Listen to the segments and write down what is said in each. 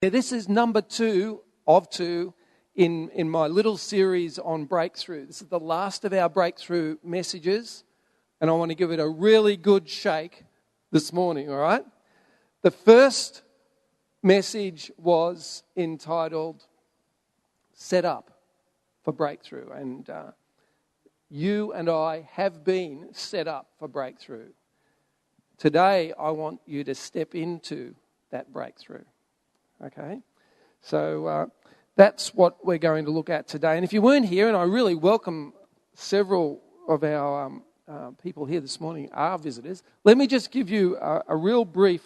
This is number 2 of 2 in my little series on breakthrough. This is the last of our breakthrough messages, and I want to give it a really good shake this morning, all right? The first message was entitled Set Up for Breakthrough, and you and I have been set up for breakthrough. Today, I want you to step into that breakthrough, okay? So that's what we're going to look at today. And if you weren't here, and I really welcome several of our people here this morning are visitors, let me just give you a real brief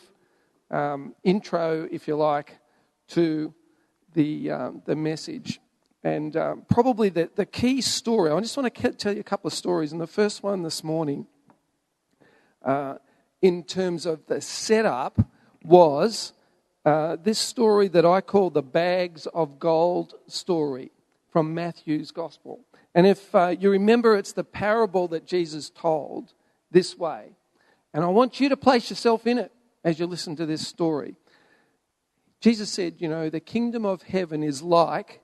intro, if you like, to the message. And probably the key story, I just want to tell you a couple of stories. And the first one this morning, in terms of the setup, was this story that I call the bags of gold story from Matthew's Gospel. And if you remember, it's the parable that Jesus told this way. And I want you to place yourself in it as you listen to this story. Jesus said, you know, the kingdom of heaven is like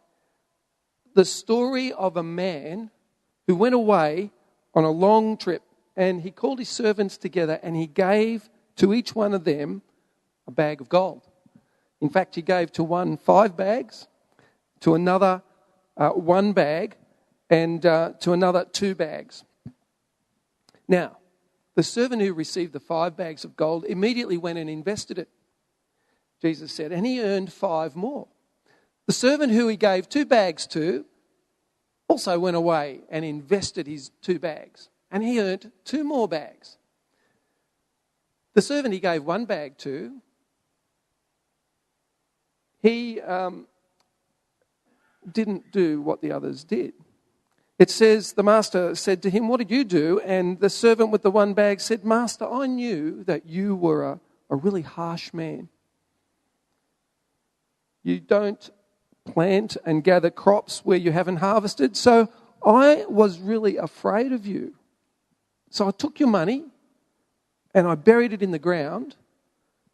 the story of a man who went away on a long trip, and he called his servants together and he gave to each one of them a bag of gold. In fact, he gave to one 5 bags, to another 1 bag, and to another 2 bags. Now, the servant who received the 5 bags of gold immediately went and invested it, Jesus said, and he earned 5 more. The servant who he gave 2 bags to also went away and invested his 2 bags, and he earned 2 more bags. The servant he gave 1 bag to, he didn't do what the others did. It says, the master said to him, "What did you do?" And the servant with the 1 bag said, "Master, I knew that you were a really harsh man. You don't plant and gather crops where you haven't harvested, so I was really afraid of you. So I took your money and I buried it in the ground,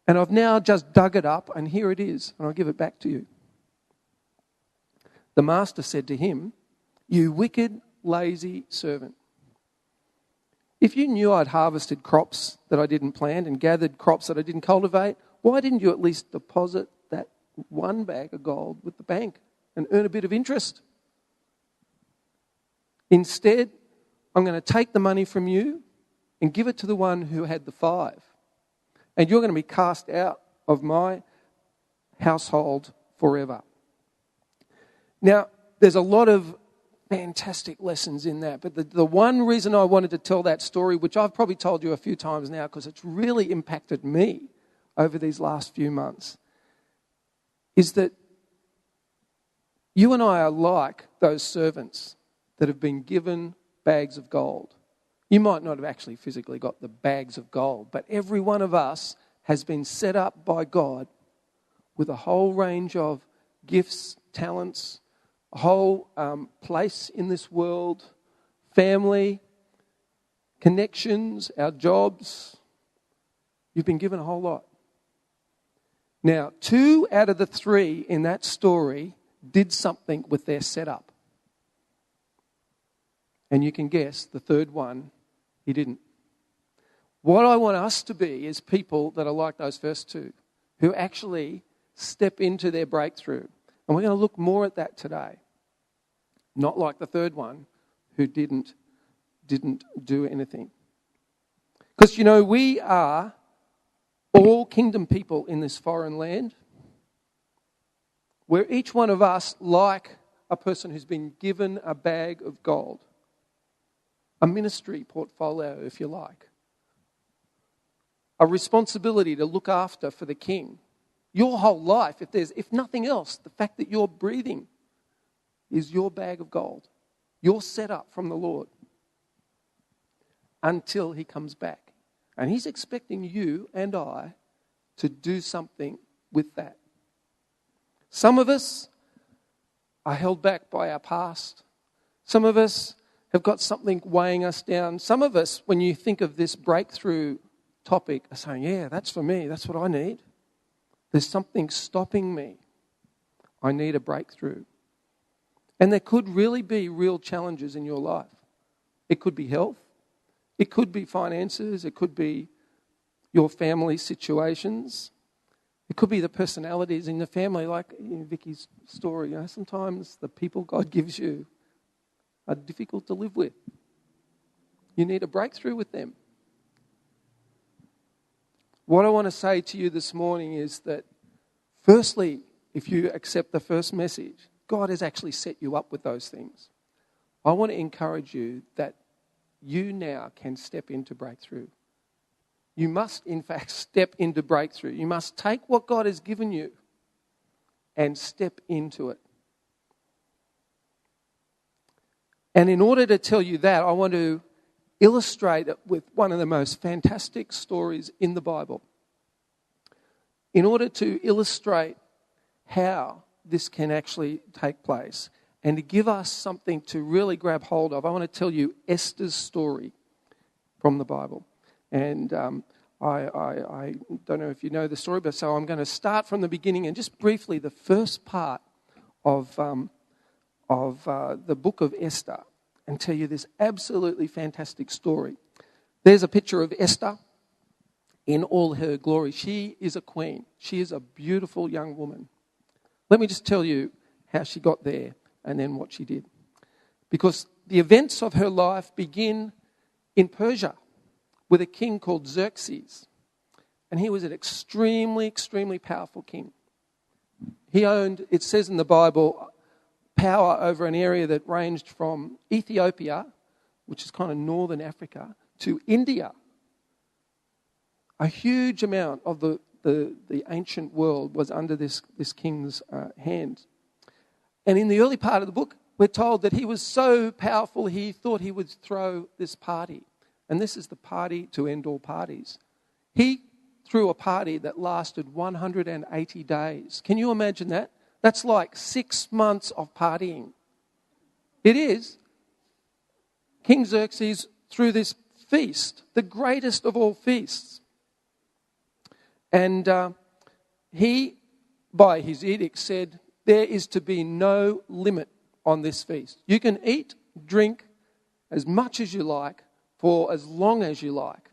and I've now just dug it up, and here it is, and I'll give it back to you." The master said to him, "You wicked, lazy servant. If you knew I'd harvested crops that I didn't plant and gathered crops that I didn't cultivate, why didn't you at least deposit that 1 bag of gold with the bank and earn a bit of interest? Instead, I'm going to take the money from you and give it to the one who had the 5. And you're going to be cast out of my household forever." Now, there's a lot of fantastic lessons in that. But the one reason I wanted to tell that story, which I've probably told you a few times now because it's really impacted me over these last few months, is that you and I are like those servants that have been given bags of gold. You might not have actually physically got the bags of gold, but every one of us has been set up by God with a whole range of gifts, talents, a whole place in this world, family, connections, our jobs. You've been given a whole lot. Now, 2 out of the 3 in that story did something with their setup. And you can guess the third one, he didn't. What I want us to be is people that are like those first 2, who actually step into their breakthrough. And we're going to look more at that today. Not like the third one who didn't do anything. Because, you know, we are all kingdom people in this foreign land. We're each one of us like a person who's been given a bag of gold. A ministry portfolio, if you like. A responsibility to look after for the king. Your whole life, if nothing else, the fact that you're breathing is your bag of gold. You're set up from the Lord until he comes back. And he's expecting you and I to do something with that. Some of us are held back by our past. Some of us have got something weighing us down. Some of us, when you think of this breakthrough topic, are saying, yeah, that's for me. That's what I need. There's something stopping me I need a breakthrough. And there could really be real challenges in your life. It could be health. It could be finances. It could be your family situations. It could be the personalities in the family, like in Vicky's story. Sometimes the people God gives you are difficult to live with. You need a breakthrough with them. What I want to say to you this morning is that, firstly, if you accept the first message, God has actually set you up with those things. I want to encourage you that you now can step into breakthrough. You must, in fact, step into breakthrough. You must take what God has given you and step into it. And in order to tell you that, I want to illustrate it with one of the most fantastic stories in the Bible. In order to illustrate how this can actually take place and to give us something to really grab hold of, I want to tell you Esther's story from the Bible. And I don't know if you know the story, but so I'm going to start from the beginning and just briefly the first part of the book of Esther and tell you this absolutely fantastic story. There's a picture of Esther in all her glory. She is a queen. She is a beautiful young woman. Let me just tell you how she got there and then what she did. Because the events of her life begin in Persia with a king called Xerxes. And he was an extremely, extremely powerful king. He owned, it says in the Bible, power over an area that ranged from Ethiopia, which is kind of northern Africa, to India. A huge amount of the ancient world was under this king's hand. And in the early part of the book, we're told that he was so powerful he thought he would throw this party. And this is the party to end all parties. He threw a party that lasted 180 days. Can you imagine that? That's like 6 months of partying. It is. King Xerxes threw this feast, the greatest of all feasts. And he, by his edict, said, there is to be no limit on this feast. You can eat, drink as much as you like for as long as you like.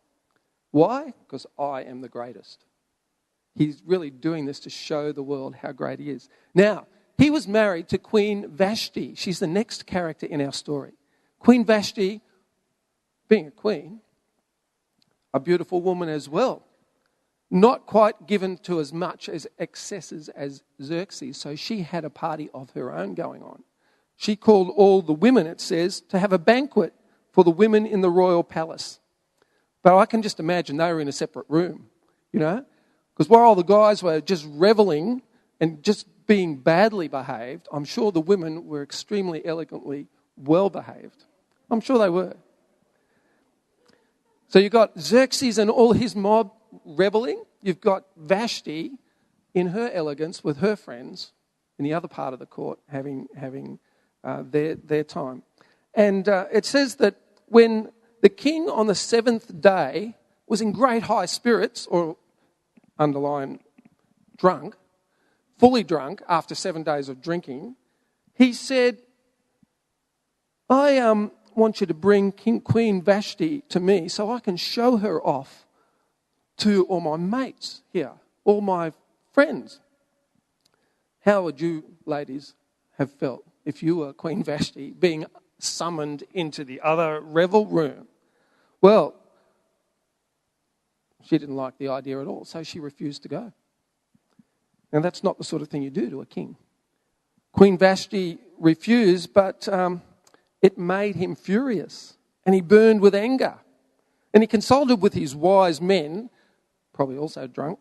Why? Because I am the greatest. He's really doing this to show the world how great he is. Now, he was married to Queen Vashti. She's the next character in our story. Queen Vashti, being a queen, a beautiful woman as well. Not quite given to as much as excesses as Xerxes, so she had a party of her own going on. She called all the women, it says, to have a banquet for the women in the royal palace. But I can just imagine they were in a separate room, because while all the guys were just reveling and just being badly behaved, I'm sure the women were extremely elegantly well behaved. I'm sure they were. So you've got Xerxes and all his mob reveling. You've got Vashti in her elegance with her friends in the other part of the court having their time. And it says that when the king on the seventh day was in great high spirits, or underline drunk, fully drunk after 7 days of drinking, he said, I want you to bring Queen Vashti to me so I can show her off to all my mates here, all my friends. How would you ladies have felt if you were Queen Vashti being summoned into the other revel room? Well, she didn't like the idea at all, so she refused to go. Now, that's not the sort of thing you do to a king. Queen Vashti refused, but it made him furious, and he burned with anger. And he consulted with his wise men, probably also drunk,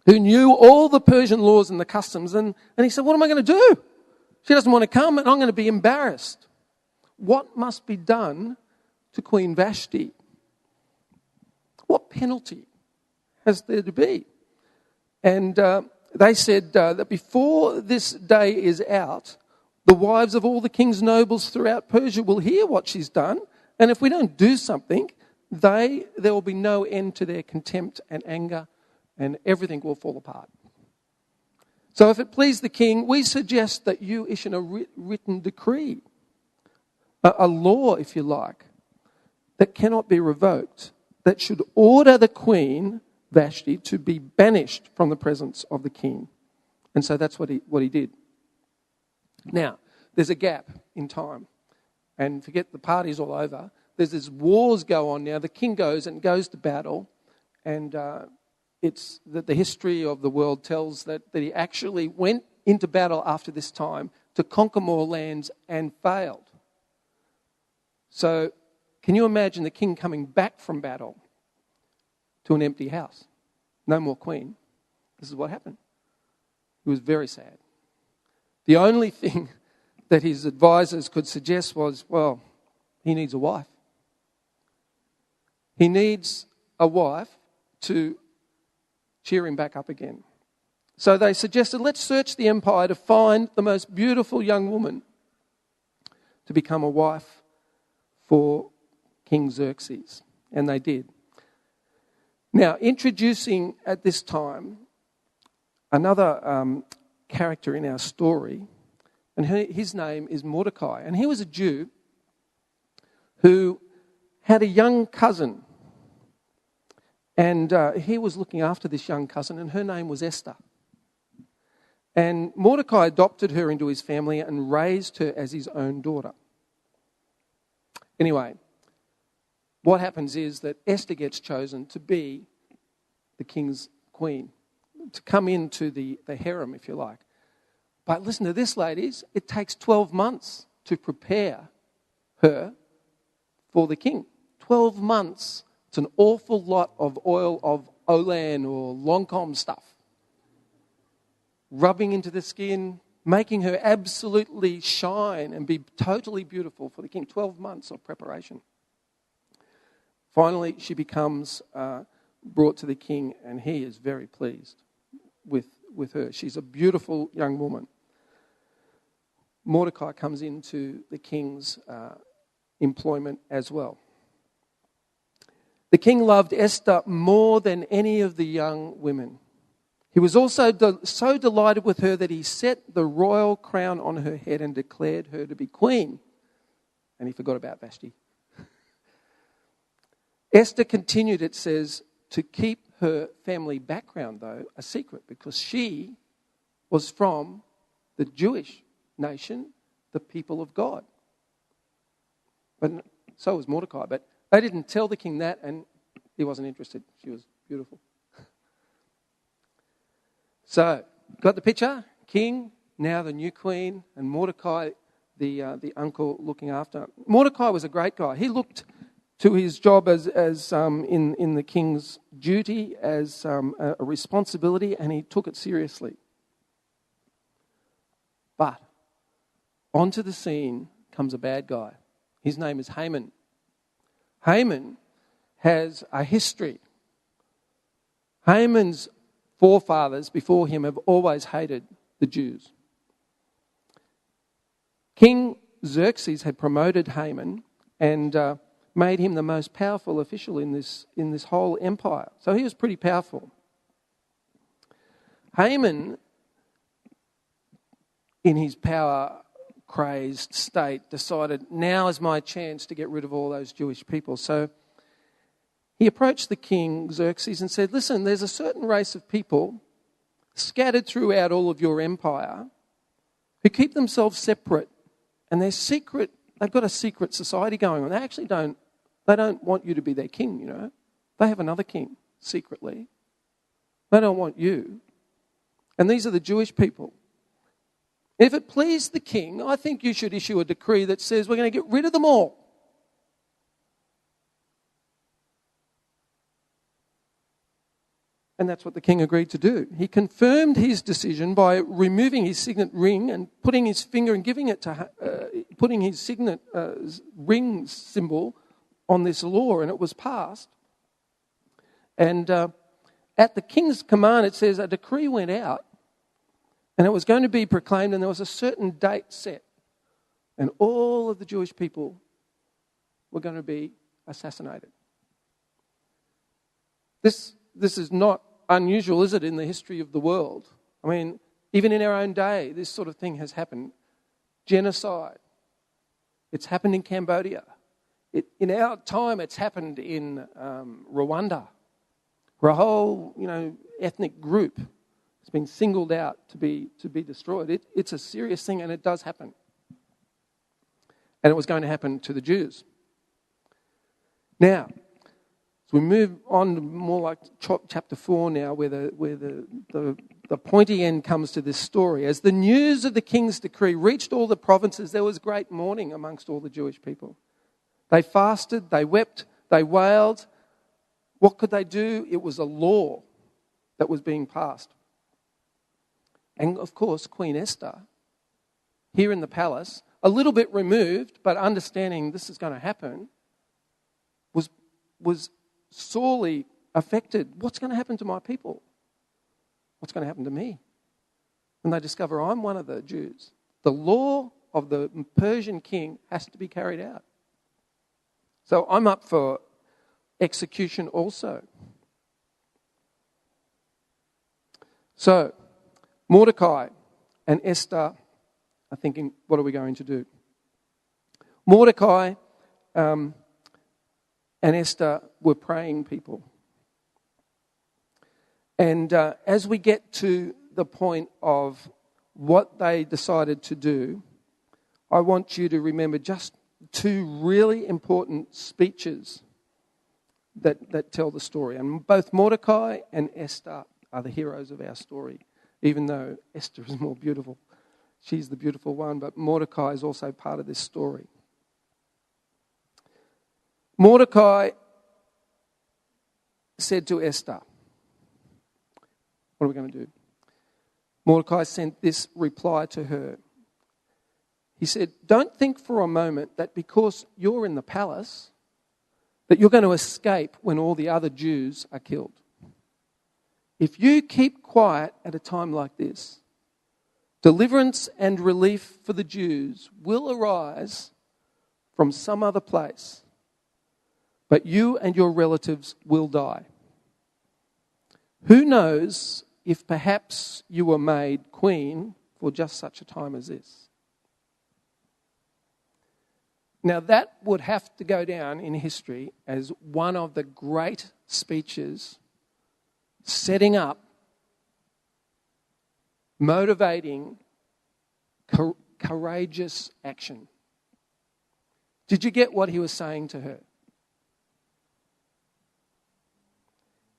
who knew all the Persian laws and the customs, and he said, what am I going to do? She doesn't want to come, and I'm going to be embarrassed. What must be done to Queen Vashti? What penalty has there to be? And they said that before this day is out, the wives of all the king's nobles throughout Persia will hear what she's done, and if we don't do something, there will be no end to their contempt and anger, and everything will fall apart. So if it please the king, we suggest that you issue a written decree, a law, if you like, that cannot be revoked, that should order the Queen, Vashti, to be banished from the presence of the king. And so that's what he did. Now, there's a gap in time. And forget the party's all over. There's this wars go on now. The king goes to battle. And it's that the history of the world tells that he actually went into battle after this time to conquer more lands and failed. So can you imagine the king coming back from battle to an empty house? No more queen. This is what happened. He was very sad. The only thing that his advisors could suggest was, well, he needs a wife. He needs a wife to cheer him back up again. So they suggested, let's search the empire to find the most beautiful young woman to become a wife for King Xerxes. And they did. Now, introducing at this time another character in our story, and his name is Mordecai. And he was a Jew who had a young cousin. And he was looking after this young cousin, and her name was Esther. And Mordecai adopted her into his family and raised her as his own daughter. Anyway, what happens is that Esther gets chosen to be the king's queen, to come into the harem, if you like. But listen to this, ladies. It takes 12 months to prepare her for the king. 12 months. It's an awful lot of oil of Olan or Lancome stuff. Rubbing into the skin, making her absolutely shine and be totally beautiful for the king. 12 months of preparation. Finally, she becomes brought to the king, and he is very pleased with her. She's a beautiful young woman. Mordecai comes into the king's employment as well. The king loved Esther more than any of the young women. He was also so delighted with her that he set the royal crown on her head and declared her to be queen. And he forgot about Vashti. Esther continued, it says, to keep her family background, though, a secret, because she was from the Jewish nation, the people of God. But so was Mordecai. But they didn't tell the king that, and he wasn't interested. She was beautiful. So, got the picture? King, now the new queen, and Mordecai, the uncle looking after. Mordecai was a great guy. He looked to his job as in the king's duty as a responsibility, and he took it seriously. But onto the scene comes a bad guy. His name is Haman. Haman has a history. Haman's forefathers before him have always hated the Jews. King Xerxes had promoted Haman and made him the most powerful official in this whole empire. So he was pretty powerful. Haman, in his power-crazed state, decided, now is my chance to get rid of all those Jewish people. So he approached the king, Xerxes, and said, listen, there's a certain race of people scattered throughout all of your empire who keep themselves separate, and they've got a secret society going on. They don't want you to be their king, you know. They have another king, secretly. They don't want you. And these are the Jewish people. If it please the king, I think you should issue a decree that says we're going to get rid of them all. And that's what the king agreed to do. He confirmed his decision by removing his signet ring and putting his finger and putting his signet ring symbol on this law, and it was passed. And at the king's command, it says a decree went out, and it was going to be proclaimed, and there was a certain date set, and all of the Jewish people were going to be assassinated. This is not unusual, is it, in the history of the world? I mean, Even in our own day, this sort of thing has happened. Genocide. It's happened in Cambodia. In our time, it's happened in Rwanda, where a whole, ethnic group has been singled out to be destroyed. It's a serious thing, and it does happen. And it was going to happen to the Jews. Now, as we move on to more like chapter 4 now, where the pointy end comes to this story. As the news of the king's decree reached all the provinces, there was great mourning amongst all the Jewish people. They fasted, they wept, they wailed. What could they do? It was a law that was being passed. And of course, Queen Esther, here in the palace, a little bit removed, but understanding this is going to happen, was sorely affected. What's going to happen to my people? What's going to happen to me? When they discover I'm one of the Jews, the law of the Persian king has to be carried out. So I'm up for execution also. So Mordecai and Esther are thinking, what are we going to do? Mordecai and Esther were praying people. And as we get to the point of what they decided to do, I want you to remember just two really important speeches that tell the story. And both Mordecai and Esther are the heroes of our story, even though Esther is more beautiful. She's the beautiful one, but Mordecai is also part of this story. Mordecai said to Esther, what are we going to do? Mordecai sent this reply to her. He said, don't think for a moment that because you're in the palace, that you're going to escape when all the other Jews are killed. If you keep quiet at a time like this, deliverance and relief for the Jews will arise from some other place, but you and your relatives will die. Who knows if perhaps you were made queen for just such a time as this? Now that would have to go down in history as one of the great speeches setting up, motivating, courageous action. Did you get what he was saying to her?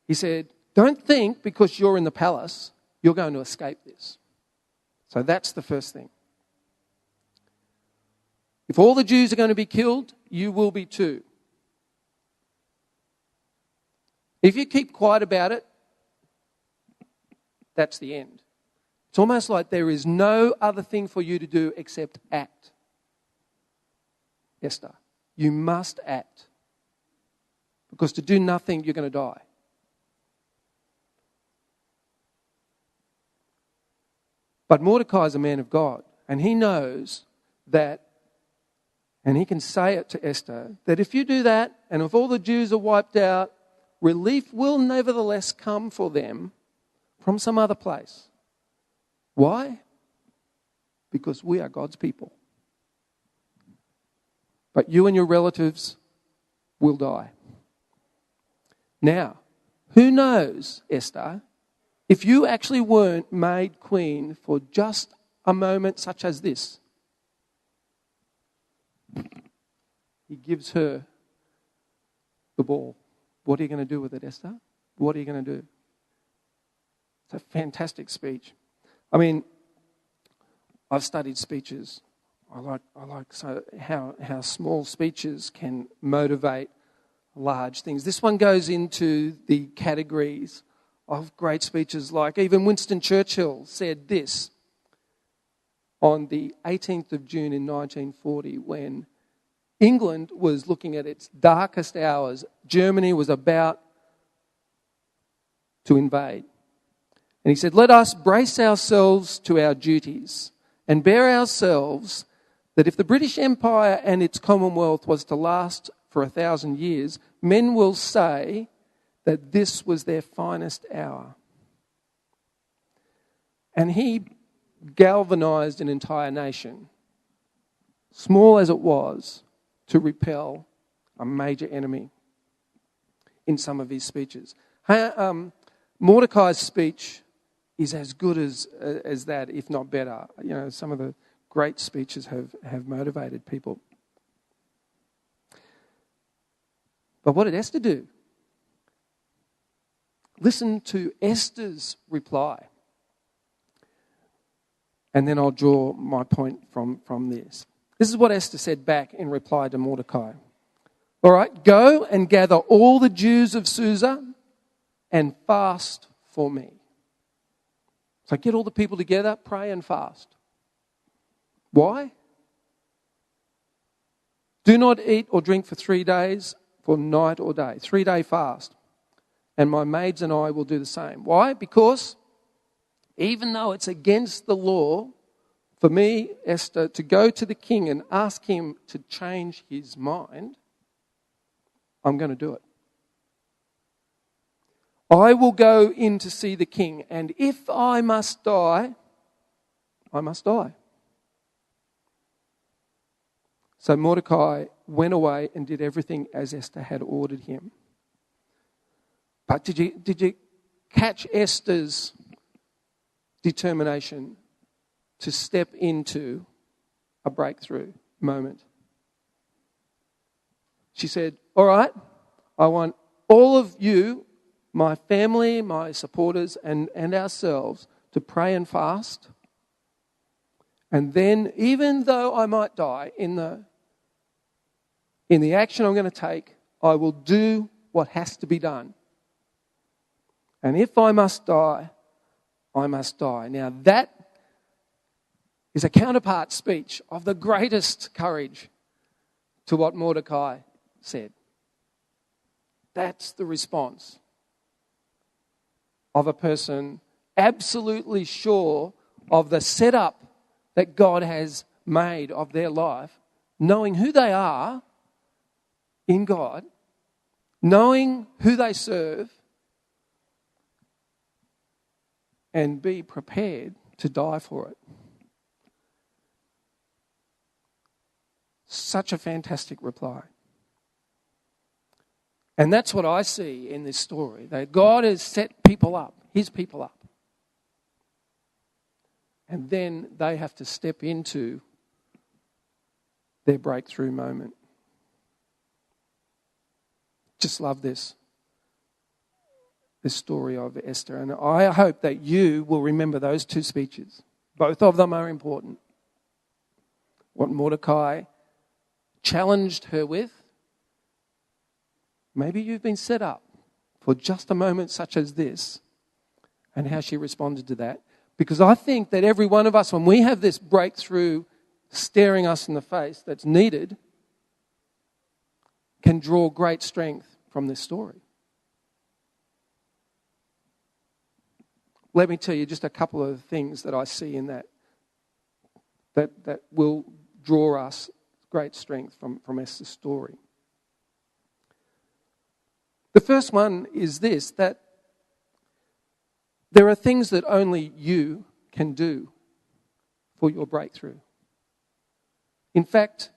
He said, don't think because you're in the palace, you're going to escape this. So that's the first thing. If all the Jews are going to be killed, you will be too. If you keep quiet about it, that's the end. It's almost like there is no other thing for you to do except act. Esther, you must act. Because to do nothing, you're going to die. But Mordecai is a man of God, and he knows that, and he can say it to Esther, that if you do that, and if all the Jews are wiped out, relief will nevertheless come for them from some other place. Why? Because we are God's people. But you and your relatives will die. Now, who knows, Esther, if you actually weren't made queen for just a moment such as this? He gives her the ball. What are you going to do with it, Esther? What are you going to do? It's a fantastic speech. I mean, I've studied speeches. I like so how small speeches can motivate large things. This one goes into the categories of great speeches, like even Winston Churchill said this on the 18th of June in 1940 when England was looking at its darkest hours. Germany was about to invade. And he said, let us brace ourselves to our duties and bear ourselves that if the British Empire and its Commonwealth was to last for 1,000 years, men will say that this was their finest hour. And he galvanized an entire nation, small as it was, to repel a major enemy in some of his speeches. Mordecai's speech is as good as that, if not better. You know, some of the great speeches have motivated people. But what did Esther do? Listen to Esther's reply. And then I'll draw my point from this. This is what Esther said back in reply to Mordecai. All right, go and gather all the Jews of Susa and fast for me. So get all the people together, pray and fast. Why? Do not eat or drink for 3 days, for night or day. 3-day fast. And my maids and I will do the same. Why? Because even though it's against the law for me, Esther, to go to the king and ask him to change his mind, I'm going to do it. I will go in to see the king, and if I must die, I must die. So Mordecai went away and did everything as Esther had ordered him. But did you catch Esther's determination to step into a breakthrough moment? She said, all right, I want all of you, my family, my supporters, and ourselves to pray and fast. And then, even though I might die in the action I'm going to take, I will do what has to be done. And if I must die, I must die. Now that is a counterpart speech of the greatest courage to what Mordecai said. That's the response of a person absolutely sure of the setup that God has made of their life, knowing who they are in God, knowing who they serve, and be prepared to die for it. Such a fantastic reply. And that's what I see in this story, that God has set people up, his people up. And then they have to step into their breakthrough moment. Just love this story of Esther. And I hope that you will remember those two speeches. Both of them are important. What Mordecai challenged her with, maybe you've been set up for just a moment such as this, and how she responded to that. Because I think that every one of us, when we have this breakthrough staring us in the face that's needed, can draw great strength from this story. Let me tell you just a couple of things that I see in that will draw us great strength from Esther's story. The first one is this, that there are things that only you can do for your breakthrough. In fact,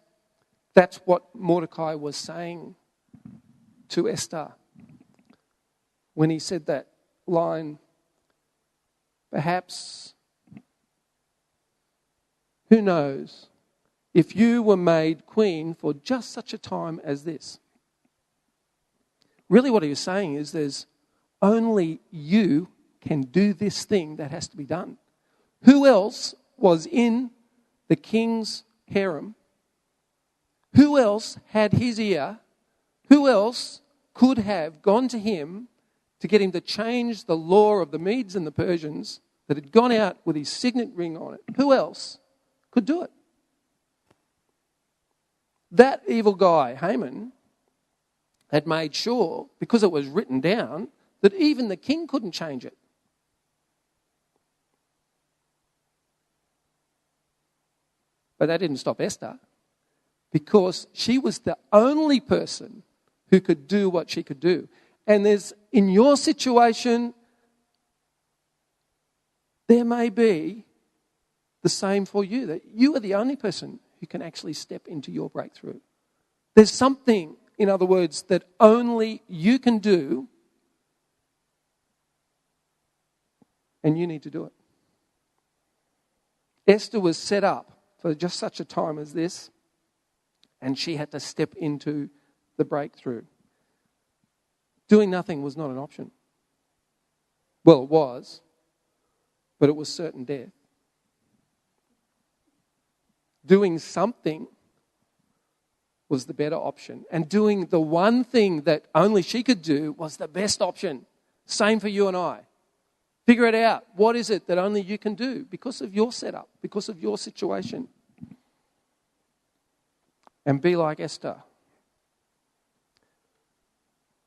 that's what Mordecai was saying to Esther when he said that line, perhaps, who knows, if you were made queen for just such a time as this. Really what he was saying is there's only you can do this thing that has to be done. Who else was in the king's harem? Who else had his ear? Who else could have gone to him to get him to change the law of the Medes and the Persians that had gone out with his signet ring on it? Who else could do it? That evil guy, Haman, had made sure, because it was written down, that even the king couldn't change it. But that didn't stop Esther, because she was the only person who could do what she could do. And in your situation, there may be the same for you, that you are the only person who can actually step into your breakthrough. There's something, in other words, that only you can do, and you need to do it. Esther was set up for just such a time as this, and she had to step into the breakthrough. Doing nothing was not an option. Well, it was, but it was certain death. Doing something was the better option. And doing the one thing that only she could do was the best option. Same for you and I. Figure it out. What is it that only you can do because of your setup, because of your situation? And be like Esther.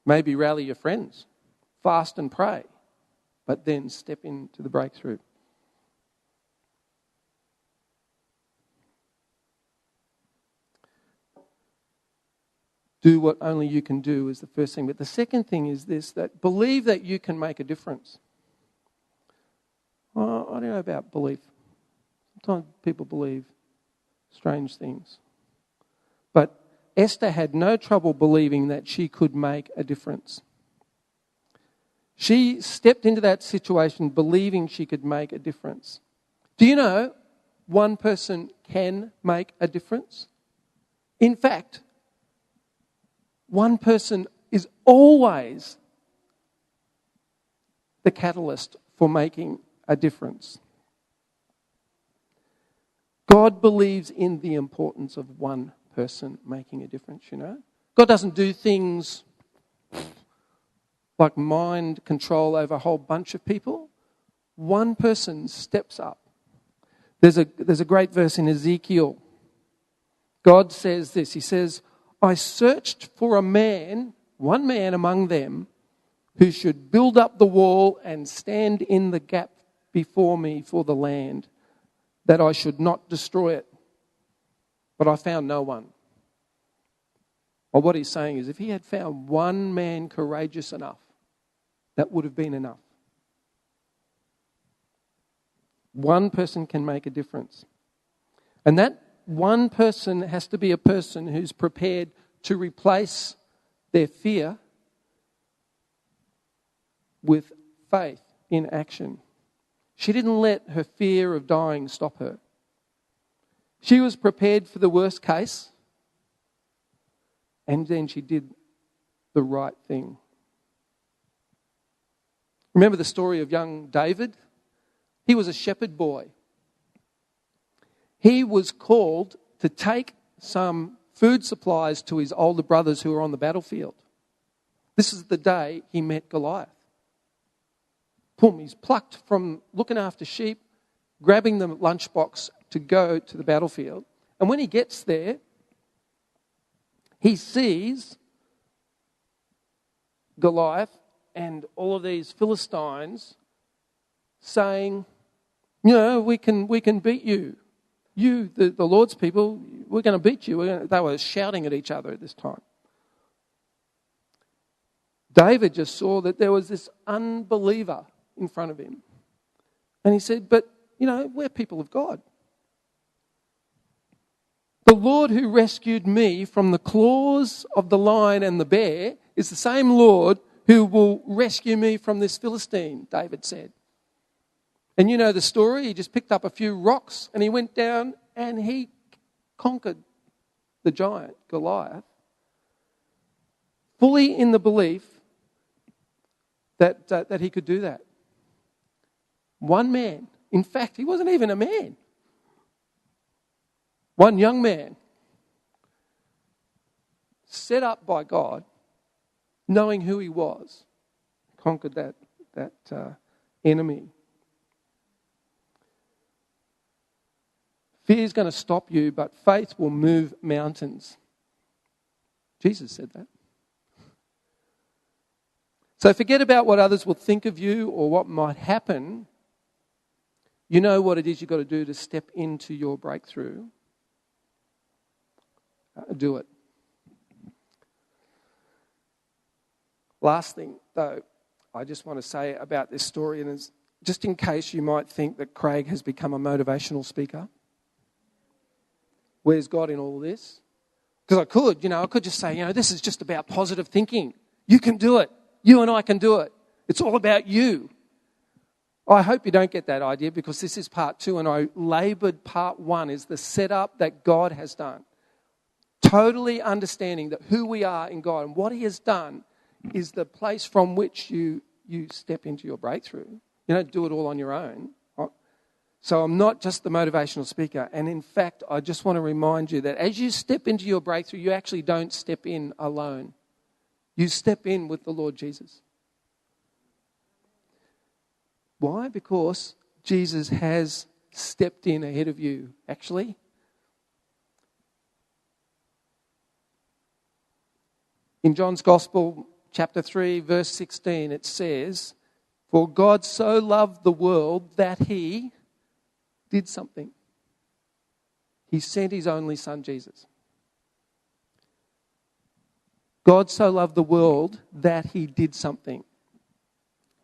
Maybe rally your friends, fast and pray, but then step into the breakthrough. Do what only you can do is the first thing. But the second thing is this, that believe that you can make a difference. Well, I don't know about belief. Sometimes people believe strange things. But Esther had no trouble believing that she could make a difference. She stepped into that situation believing she could make a difference. Do you know one person can make a difference? In fact, one person is always the catalyst for making a difference. God believes in the importance of one person making a difference, you know. God doesn't do things like mind control over a whole bunch of people. One person steps up. There's a great verse in Ezekiel. God says this. He says, I searched for a man, one man among them, who should build up the wall and stand in the gap before me for the land, that I should not destroy it. But I found no one. Well, what he's saying is if he had found one man courageous enough, that would have been enough. One person can make a difference. And that one person has to be a person who's prepared to replace their fear with faith in action. She didn't let her fear of dying stop her. She was prepared for the worst case, and then she did the right thing. Remember the story of young David? He was a shepherd boy. He was called to take some food supplies to his older brothers who were on the battlefield. This is the day he met Goliath. Boom, he's plucked from looking after sheep, grabbing the lunchbox to go to the battlefield. And when he gets there, he sees Goliath and all of these Philistines saying, you know, we can beat you. You, the Lord's people, we're going to beat you. They were shouting at each other at this time. David just saw that there was this unbeliever in front of him. And he said, but, you know, we're people of God. The Lord who rescued me from the claws of the lion and the bear is the same Lord who will rescue me from this Philistine, David said. And you know the story. He just picked up a few rocks and he went down and he conquered the giant, Goliath, fully in the belief that he could do that. One man. In fact, he wasn't even a man. One young man set up by God, knowing who he was, conquered that enemy. Fear is going to stop you, but faith will move mountains. Jesus said that. So forget about what others will think of you or what might happen. You know what it is you've got to do to step into your breakthrough. Do it. Last thing, though, I just want to say about this story, and is just in case you might think that Craig has become a motivational speaker, where's God in all of this? Because I could just say, this is just about positive thinking. You can do it. You and I can do it. It's all about you. I hope you don't get that idea, because this is part 2, and I laboured part 1 is the setup that God has done. Totally understanding that who we are in God and what He has done is the place from which you step into your breakthrough. You don't do it all on your own. So I'm not just the motivational speaker. And in fact, I just want to remind you that as you step into your breakthrough, you actually don't step in alone. You step in with the Lord Jesus. Why? Because Jesus has stepped in ahead of you, actually. In John's Gospel, chapter 3, verse 16, it says, "For God so loved the world that He did something. He sent His only Son, Jesus." God so loved the world that He did something.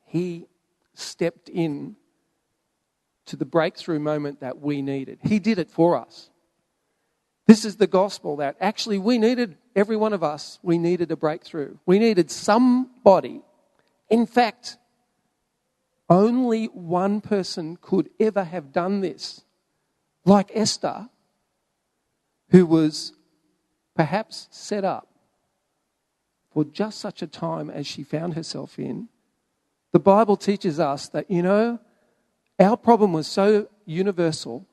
He stepped in to the breakthrough moment that we needed. He did it for us. This is the gospel that actually we needed, every one of us, we needed a breakthrough. We needed somebody. In fact, only one person could ever have done this. Like Esther, who was perhaps set up for just such a time as she found herself in. The Bible teaches us that, our problem was so universal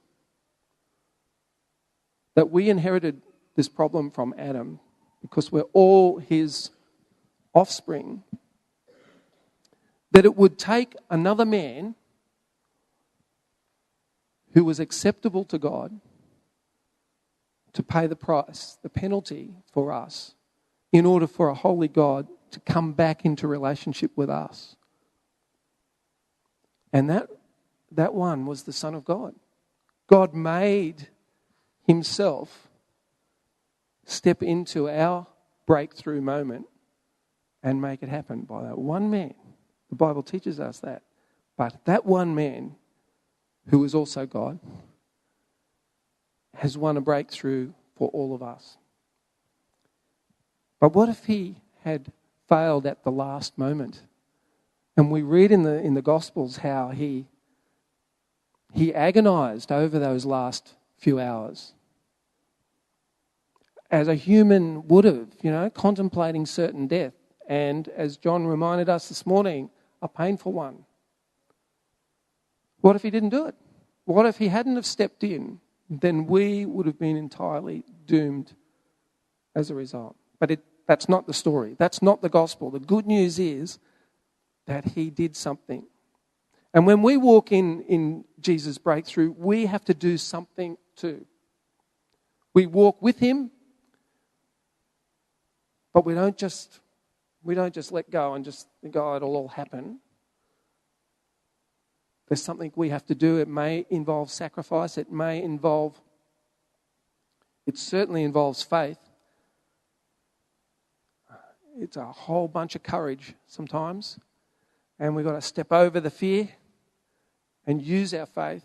that we inherited this problem from Adam because we're all his offspring, that it would take another man who was acceptable to God to pay the price, the penalty for us, in order for a holy God to come back into relationship with us. And that one was the Son of God. God made Himself step into our breakthrough moment and make it happen by that one man. The Bible teaches us that. But that one man, who is also God, has won a breakthrough for all of us. But what if He had failed at the last moment? And we read in the Gospels how he agonized over those last few hours. As a human would have, contemplating certain death. And as John reminded us this morning, a painful one. What if he didn't do it? What if he hadn't have stepped in? Then we would have been entirely doomed as a result. But that's not the story. That's not the gospel. The good news is that He did something. And when we walk in Jesus' breakthrough, we have to do something too. We walk with Him, but we don't just let go and just think, oh, it'll all happen. There's something we have to do. It may involve sacrifice. It certainly involves faith. It's a whole bunch of courage sometimes. And we've got to step over the fear and use our faith.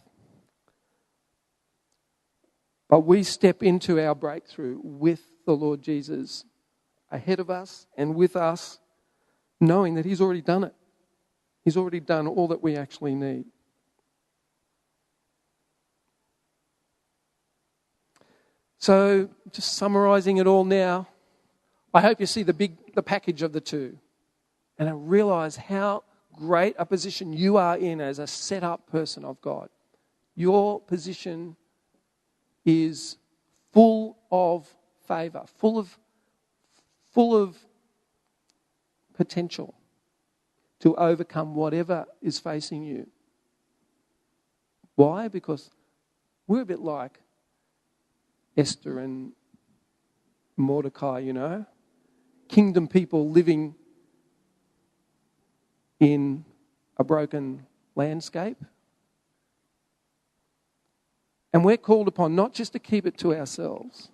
But we step into our breakthrough with the Lord Jesus ahead of us and with us, knowing that He's already done it. He's already done all that we actually need. So, just summarising it all now, I hope you see the package of the two, and I realise how great a position you are in as a set-up person of God. Your position is full of favour, full of potential to overcome whatever is facing you. Why? Because we're a bit like Esther and Mordecai, kingdom people living in a broken landscape. And we're called upon not just to keep it to ourselves,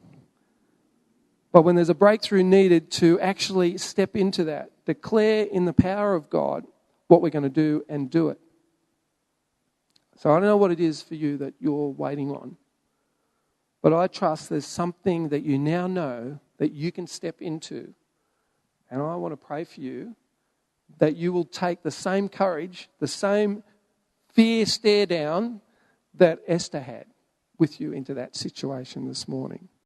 but when there's a breakthrough needed, to actually step into that, declare in the power of God what we're going to do and do it. So I don't know what it is for you that you're waiting on. But I trust there's something that you now know that you can step into. And I want to pray for you that you will take the same courage, the same fear stare down that Esther had with you into that situation this morning.